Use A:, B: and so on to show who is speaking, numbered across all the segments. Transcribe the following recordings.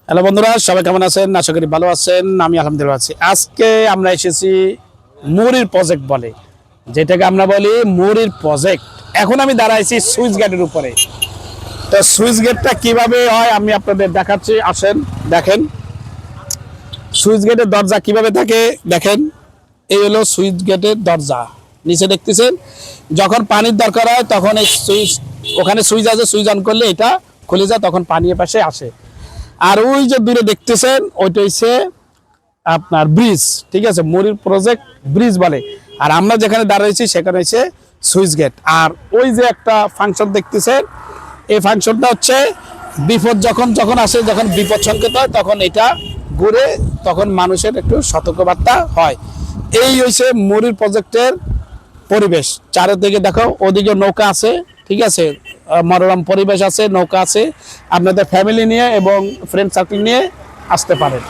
A: Hello বন্ধুরা, সবাই কেমন আছেন? আশা করি ভালো আছেন। আমি আলহামদুলিল্লাহ আছি। আজকে আমরা এসেছি মুড়ির প্রজেক্ট বলে, যেটাকে আমরা বলি মুড়ির প্রজেক্ট। এখন আমি দাঁড়াইছি সুইচ গেটের উপরে। তো সুইচ গেটটা কিভাবে হয় আমি আপনাদের দেখাচ্ছি, আসেন দেখেন। সুইচ গেটের দরজা কিভাবে থাকে দেখেন। এই হলো সুইচ গেটের দরজা, নিচে দেখতেছেন। যখন পানির দরকার হয় তখন এই সুইচ, ওখানে সুইচ আছে, সুইচ অন করলে এটা খুলে যায়, তখন পানি এ পাশে আসে। আর ওই যে দূরে দেখতেছেন ওইটা হচ্ছে আপনার ব্রিজ, ঠিক আছে, মুড়ির প্রজেক্ট ব্রিজ বলে। আর আমরা যেখানে দাঁড়িয়েছি সেখানে হচ্ছে সুইচ গেট। আর ওই যে একটা ফাংশন দেখতেছেন, এই ফাংশনটা হচ্ছে বিপদ যখন যখন আসে, যখন বিপদ সংকেত হয় তখন এটা ঘুরে, তখন মানুষের একটু সতর্কবার্তা হয়। এই হচ্ছে মুড়ির প্রজেক্টের পরিবেশ। চারিদিকে দেখো, ওদিকে নৌকা আছে, ঠিক আছে, মনোরম পরিবেশ আছে, নৌকা আছে। আপনাদের ফ্যামিলি নিয়ে এবং ফ্রেন্ড সার্কেল নিয়ে আসতে পারেন।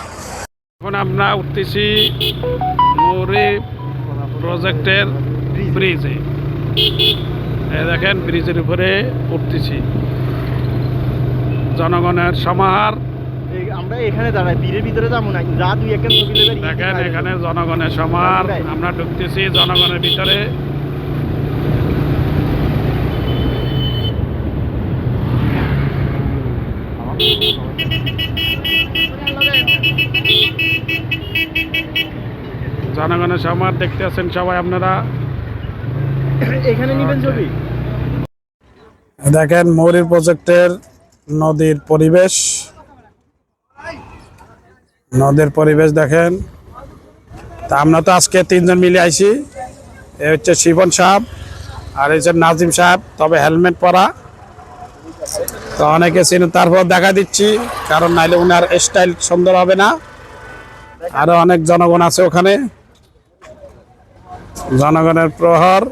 A: এখন আমরা উঠতেছি মুড়ি প্রজেক্টের ব্রিজে। দেখেন, ব্রিজের উপরে উঠতেছি। জনগণের সমাহার।
B: আমরা এখানে দাঁড়াই, বীরের ভিতরে যাবো না, যা দুই একটা ছবি নেবেন।
A: দেখেন এখানে জনগণের সমাহার। আমরা ঢুকতেছি জনগণের ভিতরে। জনগণের সমাহার দেখতে আছেন সবাই আপনারা।
B: এখানে নেবেন ছবি।
A: দেখেন মুড়ির প্রজেক্টের নদীর পরিবেশ, নদীর পরিবেশ দেখেন। তা আমরা তো আজকে তিনজন মিলে আইছি। এ হচ্ছে শিবন সাহেব, আর হচ্ছে নাজিম সাহেব, তবে হেলমেট পরা। তো অনেকে চিনেন, তারপর দেখা দিচ্ছি, কারণ নাইলে উনার স্টাইল সুন্দর হবে না। আরো অনেক জনগণ আছে ওখানে, জনগণের প্রহর।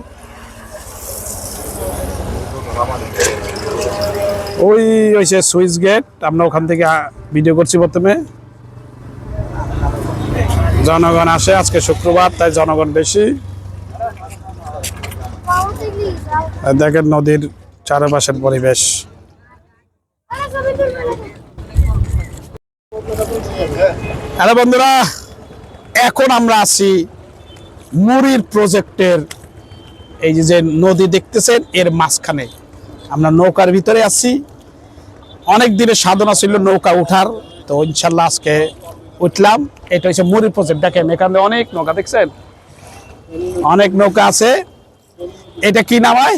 A: ওই হয়েছে সুইচ গেট, আমরা ওখান থেকে ভিডিও করছি। প্রথমে জনগণ আসে, আজকে শুক্রবার তাই জনগণ বেশি। দেখেন নদীর চারপাশের পরিবেশ। হ্যালো বন্ধুরা, এখন আমরা আছি মুড়ির প্রজেক্টের এই যে নদী দেখতেছেন এর মাঝখানে। আমরা নৌকার ভিতরে আছি। অনেক দিনের সাধনা ছিল নৌকা উঠার, তো ইনশাল্লাহ আজকে উঠলাম। এটা হচ্ছে মুড়ির প্রজেক্ট। দেখেন এখানে অনেক নৌকা দেখছেন, অনেক নৌকা আছে। এটা কি নাম হয়?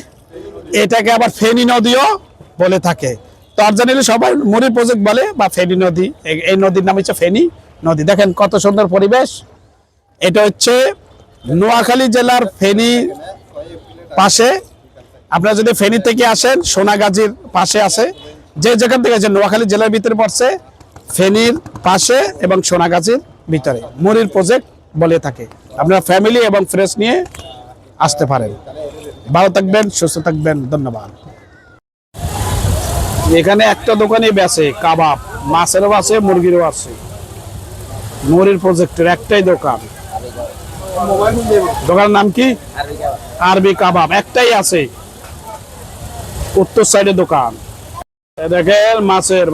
A: এটাকে আবার ফেনী নদীও বলে থাকে। তো অরিজিনালি সবাই মুড়ির প্রজেক্ট বলে বা ফেনী নদী। এই নদীর নাম হচ্ছে ফেনী নদী। দেখেন কত সুন্দর পরিবেশ। এটা হচ্ছে নোয়াখালী জেলার ফেনী পাশে। আপনারা যদি ফেনী থেকে আসেন, সোনাগাজীর পাশে আছে। যে যেখান থেকে আছেন, নোয়াখালী জেলার ভিতরে পড়ছে, ফেনীর পাশে এবং সোনাগাজীর ভিতরে মুড়ির প্রজেক্ট বলে থাকে। আপনারা ফ্যামিলি এবং ফ্রেন্ডস নিয়ে আসতে পারেন। ভালো থাকবেন, সুস্থ থাকবেন, ধন্যবাদ। এখানে একটা দোকানে বেচে কাবাব, মাছেরও আছে, মুরগিরও আছে। মুড়ির প্রজেক্টের একটাই দোকান। দোকানের নাম কি? আরবি কাবাব। একটাই আছে, উত্তর সাইডে দোকান। দেখেন মাছের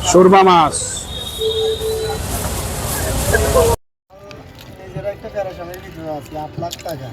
A: সুরমা মাছ।
B: একটা 8 লাখ টাকা।